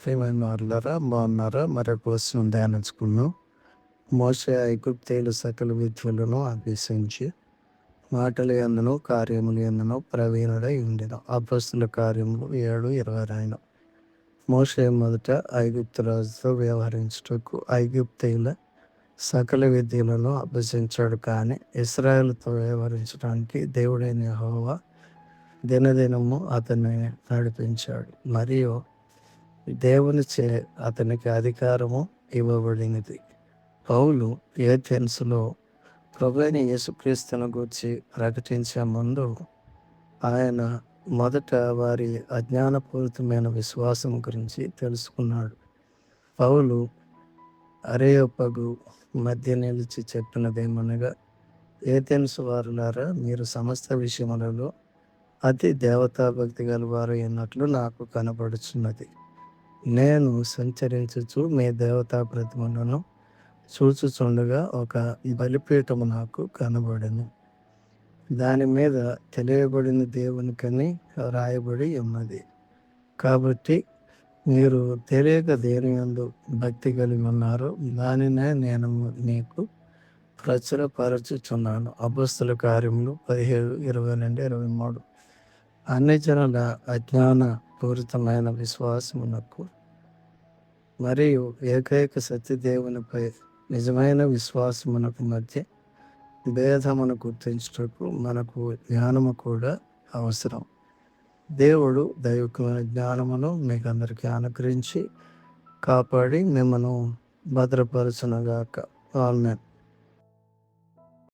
ప్రియమైన వారులారా, బాగున్నారా? మరొక వచనం ధ్యానించుకున్నాం. మోషే ఐగుప్తీయుల సకల విద్యలను అభ్యసించి మాటల యందును కార్యముల యందును ప్రవీణుడై ఉండెను. అపొస్తలుల కార్యములు 7:29. మోషే మొదట ఐగుప్తు రాజుతో వ్యవహరించుటకు ఐగుప్తీయుల సకల విద్యలను అభ్యసించాడు. కానీ ఇశ్రాయేలుతో వ్యవహరించడానికి దేవుడైన యెహోవా దినదినము అతన్ని నడిపించాడు. మరియు దేవునిచే అతనికి అధికారము ఇవ్వబడినది. పౌలు ఏథెన్సులో ప్రభువైన యేసుక్రీస్తును గూర్చి ప్రకటించే ముందు ఆయన మొదట వారి అజ్ఞానపూరితమైన విశ్వాసం గురించి తెలుసుకున్నాడు. పౌలు అరెయోపగు మధ్య నిలిచి చెప్పినదేమనగా, ఏథెన్సు వారులారా, మీరు సమస్త విషయములలో అతి దేవతాభక్తి గలవారు అన్నట్లు నాకు కనబడుచున్నది. నేను సంచరించుచు మీ దేవతా ప్రతిమలను చూచుచుండగా ఒక బలిపీఠము నాకు కనబడెను. దాని మీద తెలియబడిన దేవునికని రాయబడి ఉన్నది. కాబట్టి మీరు తెలియక దేని యందు భక్తి కలిగి ఉన్నారో దానినే నేను నీకు ప్రచురపరచుచున్నాను. అపొస్తలుల కార్యములు 17:20-23. అన్ని జనుల అజ్ఞాన పూరితమైన విశ్వాసమునకు మరియు ఏకైక సత్యదేవునిపై నిజమైన విశ్వాసమునకు మధ్య భేదమును గుర్తించుటకు మనకు జ్ఞానము కూడా అవసరం. దేవుడు దైవికమైన జ్ఞానమును మీకు అందరికీ అనుగ్రహించి కాపాడి మిమ్మను భద్రపరచునుగాక. ఆమేన్.